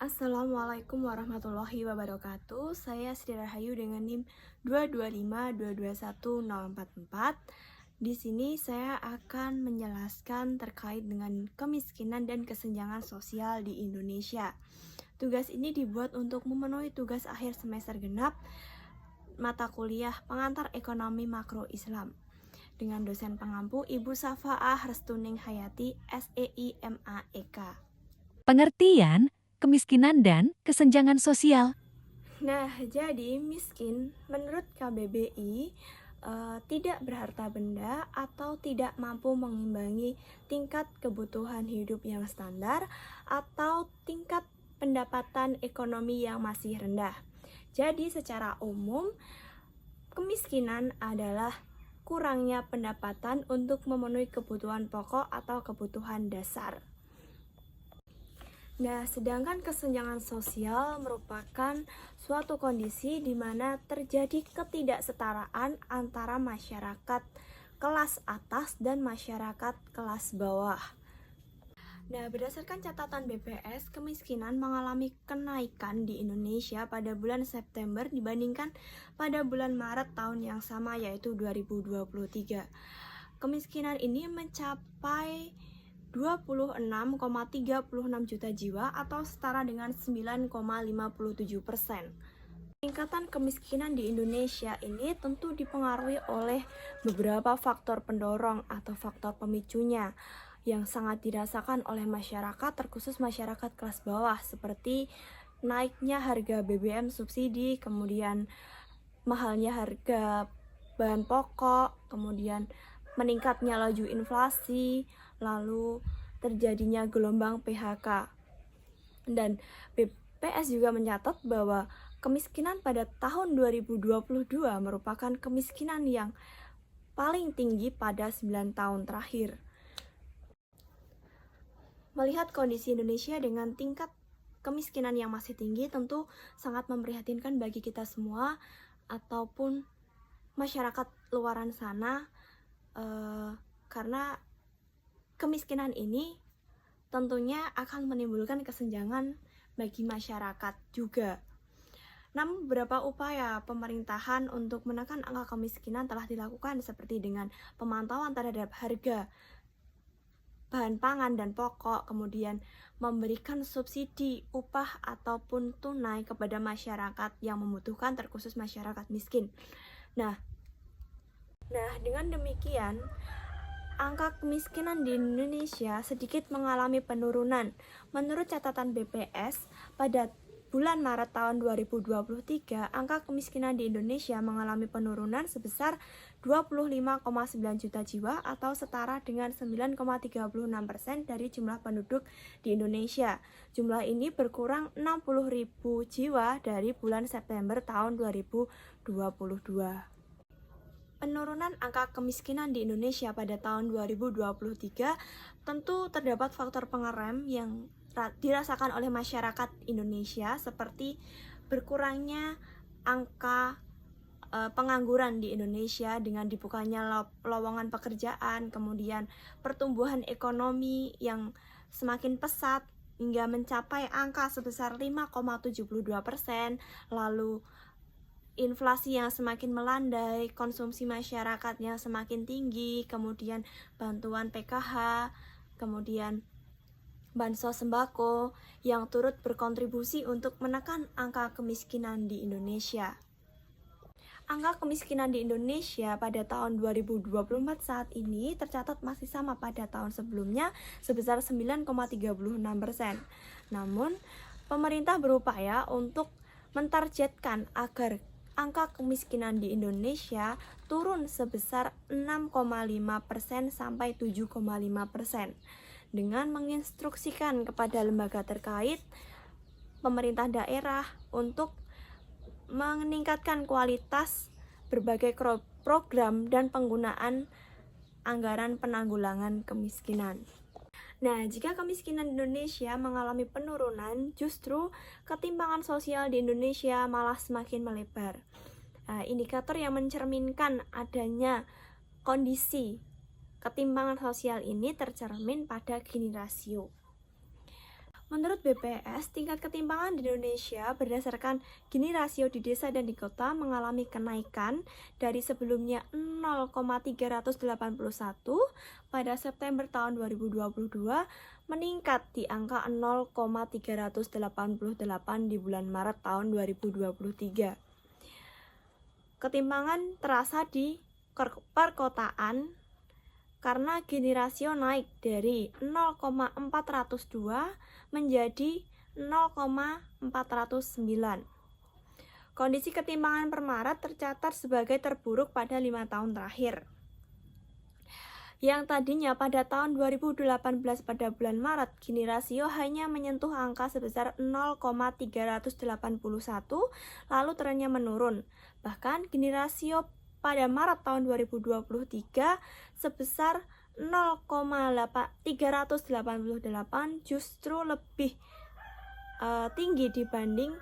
Assalamualaikum warahmatullahi wabarakatuh. Saya Sri Rahayu dengan NIM 225221044. Di sini saya akan menjelaskan terkait dengan kemiskinan dan kesenjangan sosial di Indonesia. Tugas ini dibuat untuk memenuhi tugas akhir semester genap mata kuliah Pengantar Ekonomi Makro Islam dengan dosen pengampu Ibu Safa'ah Restuning Hayati, SEI MAEK. Pengertian kemiskinan dan kesenjangan sosial. Nah, jadi miskin menurut KBBI tidak berharta benda atau tidak mampu mengimbangi tingkat kebutuhan hidup yang standar atau tingkat pendapatan ekonomi yang masih rendah. Jadi secara umum, kemiskinan adalah kurangnya pendapatan untuk memenuhi kebutuhan pokok atau kebutuhan dasar. Nah, sedangkan kesenjangan sosial merupakan suatu kondisi di mana terjadi ketidaksetaraan antara masyarakat kelas atas dan masyarakat kelas bawah. Nah, berdasarkan catatan BPS, kemiskinan mengalami kenaikan di Indonesia pada bulan September dibandingkan pada bulan Maret tahun yang sama, yaitu 2023. Kemiskinan ini mencapai 26,36 juta jiwa atau setara dengan 9,57%. Peningkatan kemiskinan di Indonesia ini tentu dipengaruhi oleh beberapa faktor pendorong atau faktor pemicunya yang sangat dirasakan oleh masyarakat, terkhusus masyarakat kelas bawah, seperti naiknya harga BBM subsidi, kemudian mahalnya harga bahan pokok, kemudian meningkatnya laju inflasi, lalu terjadinya gelombang PHK. Dan BPS juga mencatat bahwa kemiskinan pada tahun 2022 merupakan kemiskinan yang paling tinggi pada 9 tahun terakhir. Melihat kondisi Indonesia dengan tingkat kemiskinan yang masih tinggi tentu sangat memprihatinkan bagi kita semua ataupun masyarakat luaran sana, karena kemiskinan ini tentunya akan menimbulkan kesenjangan bagi masyarakat juga. Namun beberapa upaya pemerintahan untuk menekan angka kemiskinan telah dilakukan, seperti dengan pemantauan terhadap harga bahan pangan dan pokok, kemudian memberikan subsidi upah ataupun tunai kepada masyarakat yang membutuhkan, terkhusus masyarakat miskin. Nah, dengan demikian, angka kemiskinan di Indonesia sedikit mengalami penurunan. Menurut catatan BPS, pada bulan Maret tahun 2023, angka kemiskinan di Indonesia mengalami penurunan sebesar 25,9 juta jiwa atau setara dengan 9,36% dari jumlah penduduk di Indonesia. Jumlah ini berkurang 60.000 jiwa dari bulan September tahun 2022. Penurunan angka kemiskinan di Indonesia pada tahun 2023 tentu terdapat faktor pengerem yang dirasakan oleh masyarakat Indonesia, seperti berkurangnya angka pengangguran di Indonesia dengan dibukanya lowongan pekerjaan, kemudian pertumbuhan ekonomi yang semakin pesat hingga mencapai angka sebesar 5,72%, lalu inflasi yang semakin melandai, konsumsi masyarakat yang semakin tinggi, kemudian bantuan PKH, kemudian bansos sembako yang turut berkontribusi untuk menekan angka kemiskinan di Indonesia. Angka kemiskinan di Indonesia pada tahun 2024 saat ini tercatat masih sama pada tahun sebelumnya sebesar 9,36%. Namun, pemerintah berupaya untuk mentargetkan agar angka kemiskinan di Indonesia turun sebesar 6,5% sampai 7,5%. Dengan menginstruksikan kepada lembaga terkait, pemerintah daerah untuk meningkatkan kualitas berbagai program dan penggunaan anggaran penanggulangan kemiskinan. Nah, jika kemiskinan di Indonesia mengalami penurunan, justru ketimpangan sosial di Indonesia malah semakin melebar. Indikator yang mencerminkan adanya kondisi ketimpangan sosial ini tercermin pada Gini rasio. Menurut BPS, tingkat ketimpangan di Indonesia berdasarkan Gini rasio di desa dan di kota mengalami kenaikan dari sebelumnya 0,381 pada September tahun 2022 meningkat di angka 0,388 di bulan Maret tahun 2023. Ketimpangan terasa di perkotaan karena Gini rasio naik dari 0,402 menjadi 0,409. Kondisi ketimpangan per Maret tercatat sebagai terburuk pada 5 tahun terakhir. Yang tadinya pada tahun 2018 pada bulan Maret, Gini rasio hanya menyentuh angka sebesar 0,381, lalu trennya menurun. Bahkan Gini rasio pada Maret tahun 2023 sebesar 0,388 justru lebih tinggi dibanding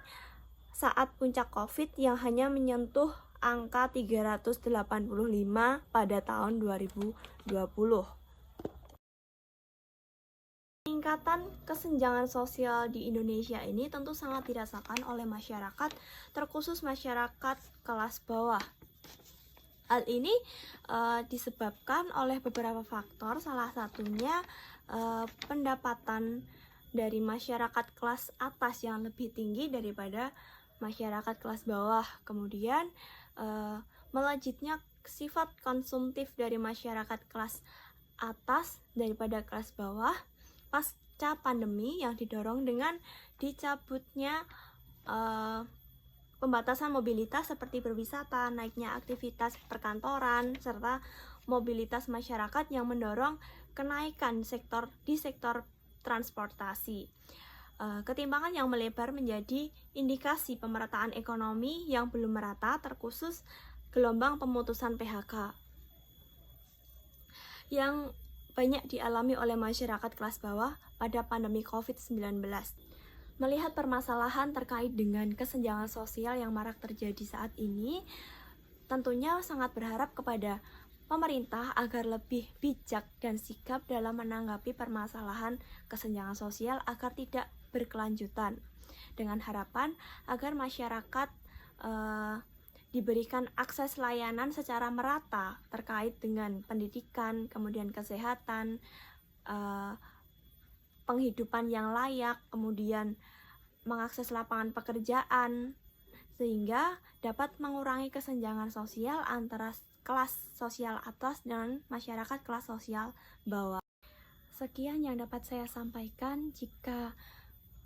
saat puncak COVID yang hanya menyentuh angka 385 pada tahun 2020. Peningkatan kesenjangan sosial di Indonesia ini tentu sangat dirasakan oleh masyarakat, terkhusus masyarakat kelas bawah. Hal ini disebabkan oleh beberapa faktor, salah satunya pendapatan dari masyarakat kelas atas yang lebih tinggi daripada masyarakat kelas bawah. Kemudian melejitnya sifat konsumtif dari masyarakat kelas atas daripada kelas bawah pasca pandemi yang didorong dengan dicabutnya pembatasan mobilitas seperti berwisata, naiknya aktivitas perkantoran, serta mobilitas masyarakat yang mendorong kenaikan di sektor transportasi. Ketimpangan yang melebar menjadi indikasi pemerataan ekonomi yang belum merata, terkhusus gelombang pemutusan PHK yang banyak dialami oleh masyarakat kelas bawah pada pandemi COVID-19. Melihat permasalahan terkait dengan kesenjangan sosial yang marak terjadi saat ini, tentunya sangat berharap kepada pemerintah agar lebih bijak dan sigap dalam menanggapi permasalahan kesenjangan sosial agar tidak berkelanjutan, dengan harapan agar masyarakat diberikan akses layanan secara merata terkait dengan pendidikan, kemudian kesehatan, penghidupan yang layak, kemudian mengakses lapangan pekerjaan, sehingga dapat mengurangi kesenjangan sosial antara kelas sosial atas dan masyarakat kelas sosial bawah. Sekian yang dapat saya sampaikan. Jika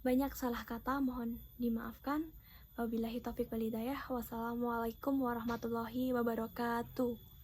banyak salah kata, mohon dimaafkan. Wabillahi taufiq wal hidayah. Wassalamualaikum warahmatullahi wabarakatuh.